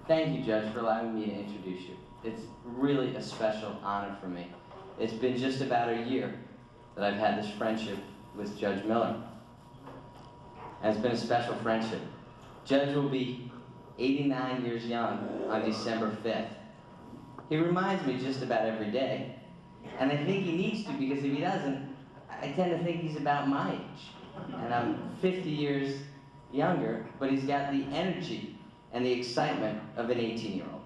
Thank you, Judge, for allowing me to introduce you. It's really a special honor for me. It's been just about a year that I've had this friendship with Judge Miller. And it's been a special friendship. Judge will be 89 years young on December 5th. He reminds me just about every day. And I think he needs to, because if he doesn't, I tend to think he's about my age. And I'm 50 years younger, but he's got the energy and the excitement of an 18-year-old.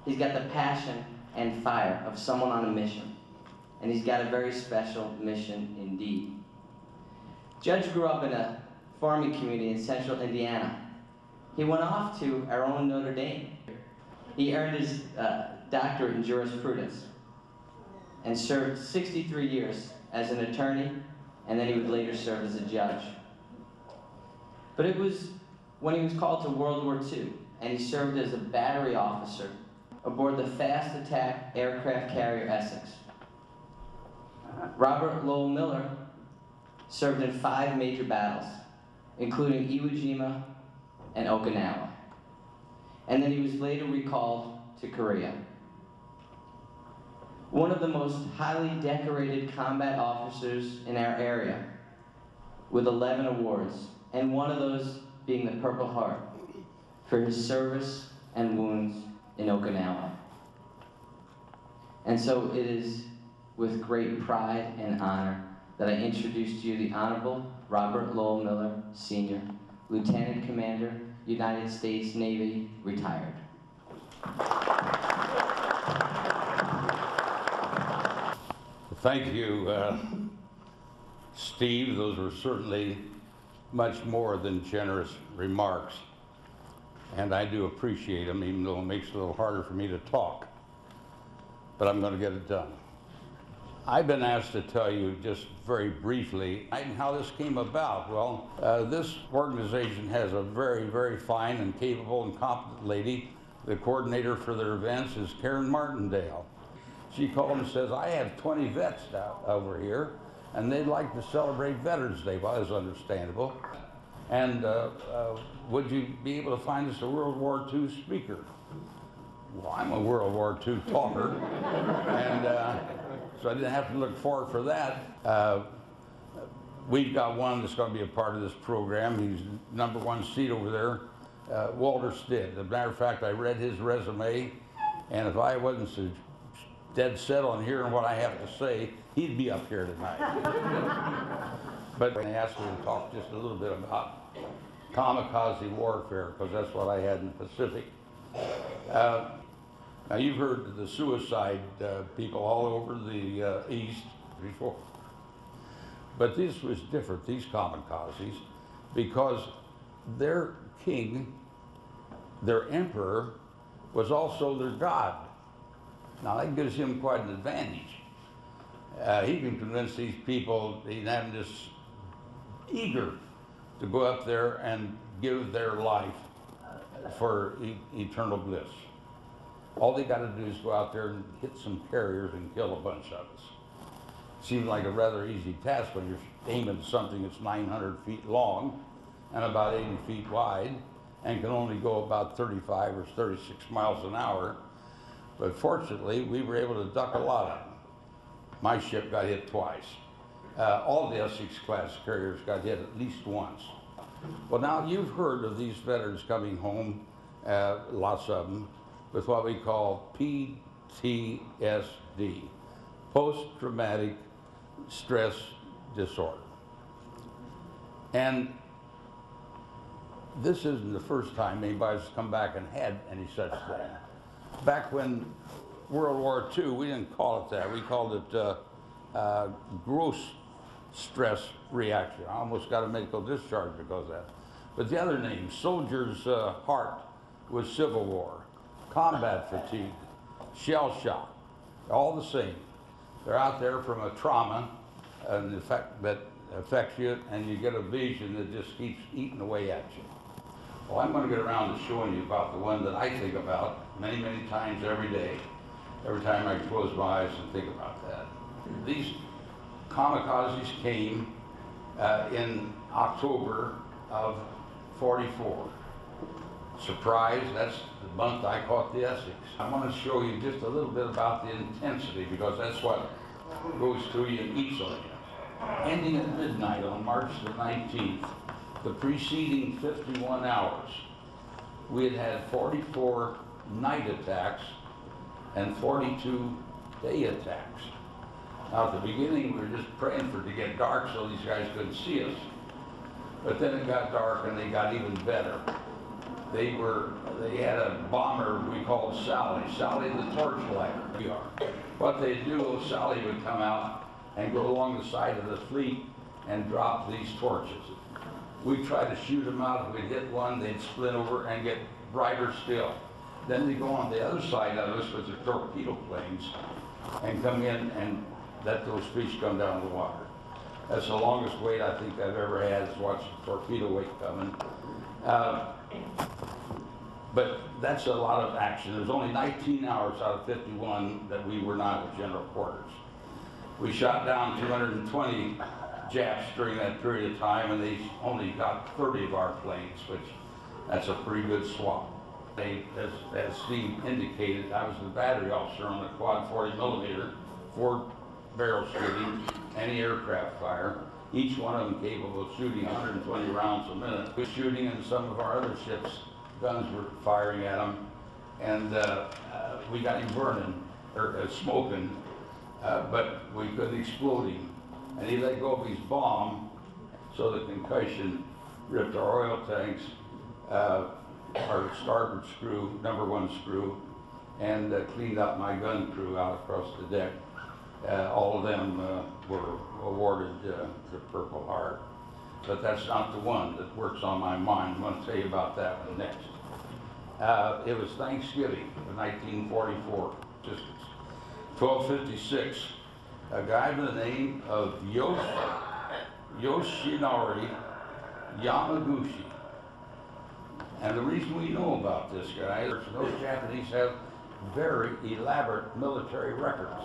He's got the passion and fire of someone on a mission. And he's got a very special mission indeed. Judge grew up in a farming community in central Indiana. He went off to our own Notre Dame. He earned his doctorate in jurisprudence and served 63 years as an attorney, and then he would later serve as a judge. But it was when he was called to World War II, and he served as a battery officer aboard the fast attack aircraft carrier Essex. Robert Lowell Miller served in 5 major battles, including Iwo Jima and Okinawa. And then he was later recalled to Korea. One of the most highly decorated combat officers in our area, with 11 awards, and one of those being the Purple Heart for his service and wounds in Okinawa. And so it is with great pride and honor that I introduce to you the Honorable Robert Lowell Miller, Sr., Lieutenant Commander, United States Navy, retired. Thank you, Steve. Those were certainly much more than generous remarks. And I do appreciate them, even though it makes it a little harder for me to talk. But I'm going to get it done. I've been asked to tell you just very briefly how this came about. Well, this organization has a very, very fine and capable and competent lady. The coordinator for their events is Karen Martindale. She called and says, I have 20 vets over here, and they'd like to celebrate Veterans Day. Well, that's understandable. And would you be able to find us a World War II speaker? Well, I'm a World War II talker, and so I didn't have to look far for that. We've got one that's going to be a part of this program. He's #1 seat over there, Walter Stidd. As a matter of fact, I read his resume, and if I wasn't so dead set on hearing what I have to say, he'd be up here tonight. But I asked him to talk just a little bit about Kamikaze Warfare, because that's what I had in the Pacific. Now you've heard the suicide people all over the East before. But this was different, these kamikazes, because their king, their emperor, was also their god. Now that gives him quite an advantage. He can convince these people, he'd have them just eager to go up there and give their life for eternal bliss. All they got to do is go out there and hit some carriers and kill a bunch of us. Seems like a rather easy task when you're aiming at something that's 900 feet long and about 80 feet wide and can only go about 35 or 36 miles an hour. But fortunately, we were able to duck a lot of them. My ship got hit twice. All the Essex class carriers got hit at least once. Well, now you've heard of these veterans coming home, lots of them, with what we call PTSD, post-traumatic stress disorder. And this isn't the first time anybody's come back and had any such thing. Back when World War II, we didn't call it that. We called it gross stress reaction. I almost got a medical discharge because of that. But the other name, soldier's heart, was Civil War. Combat fatigue, shell shock, all the same. They're out there from a trauma and that affects you, and you get a vision that just keeps eating away at you. Well, I'm going to get around to showing you about the one that I think about many, many times every day, every time I close my eyes and think about that. These kamikazes came in October of '44. surprise, that's the month I caught the Essex. I want to show you just a little bit about the intensity, because that's what goes through you and eats on you. Ending at midnight on March the 19th, the preceding 51 hours, we had had 44 night attacks and 42 day attacks. Now at the beginning, we were just praying for it to get dark so these guys couldn't see us. But then it got dark and they got even better. They had a bomber we called Sally the torchlighter. We are. What they'd do, Sally would come out and go along the side of the fleet and drop these torches. We'd try to shoot them out. If we'd hit one, they'd split over and get brighter still. Then they'd go on the other side of us with the torpedo planes and come in and let those fish come down the water. That's the longest wait I think I've ever had, is watching the torpedo wait coming. But that's a lot of action. There's only 19 hours out of 51 that we were not at general quarters. We shot down 220 Japs during that period of time, and they only got 30 of our planes, which that's a pretty good swap. As Steve indicated, I was the battery officer on the quad 40 millimeter, 4-barrel shooting, anti-aircraft fire, each one of them capable of shooting 120 rounds a minute. We were shooting, and some of our other ships' guns were firing at him, and we got him burning, or smoking, but we couldn't explode him. And he let go of his bomb, so the concussion ripped our oil tanks, our starboard screw, #1 screw, and cleaned up my gun crew out across the deck. All of them were awarded the Purple Heart. But that's not the one that works on my mind. I'm going to tell you about that one next. It was Thanksgiving of 1944, just 12:56. A guy by the name of Yoshinori Yamaguchi. And the reason we know about this guy is those Japanese have very elaborate military records.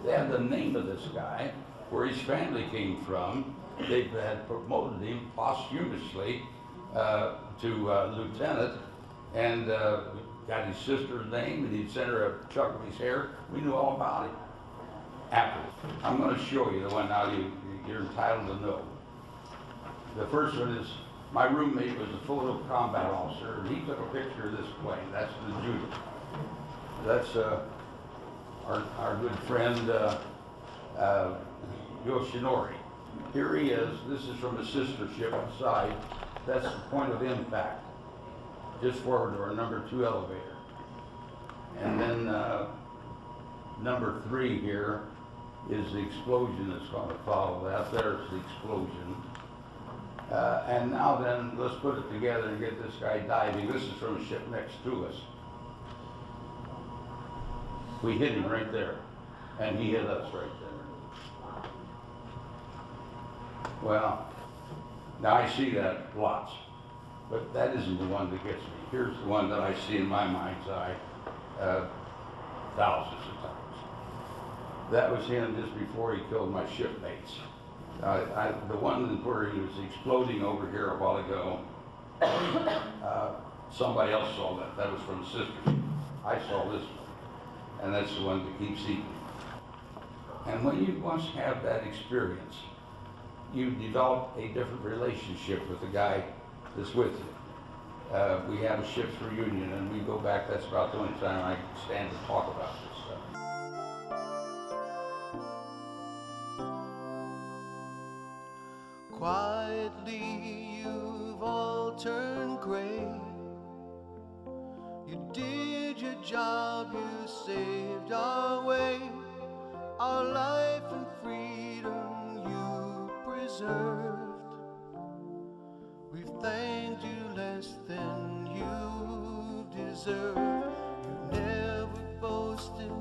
They have the name of this guy, where his family came from. They had promoted him posthumously to lieutenant, and got his sister's name, and he'd sent her a chuck of his hair. We knew all about him. After, I'm going to show you the one now you're entitled to know. The first one is, my roommate was a photo combat officer, and he took a picture of this plane. That's the Judah. That's our good friend Yoshinori. Here he is. This is from a sister ship inside. That's the point of impact, just forward to our #2 elevator. And then #3 here is the explosion that's going to follow that. There's the explosion. And now then, let's put it together and get this guy diving. This is from a ship next to us. We hit him right there, and he hit us right there. Well, now I see that lots, but that isn't the one that gets me. Here's the one that I see in my mind's eye thousands of times. That was him just before he killed my shipmates. The one where he was exploding over here a while ago, somebody else saw that. That was from a sister. I saw this one, and that's the one that keeps eating. And when you once have that experience, you develop a different relationship with the guy that's with you. We have a ship's reunion, and we go back. That's about the only time I stand to talk about this stuff. Quietly you've all turned gray. You did your job, you saved our way. Our life and freedom you preserved. We've thanked you less than you deserve. You never boasted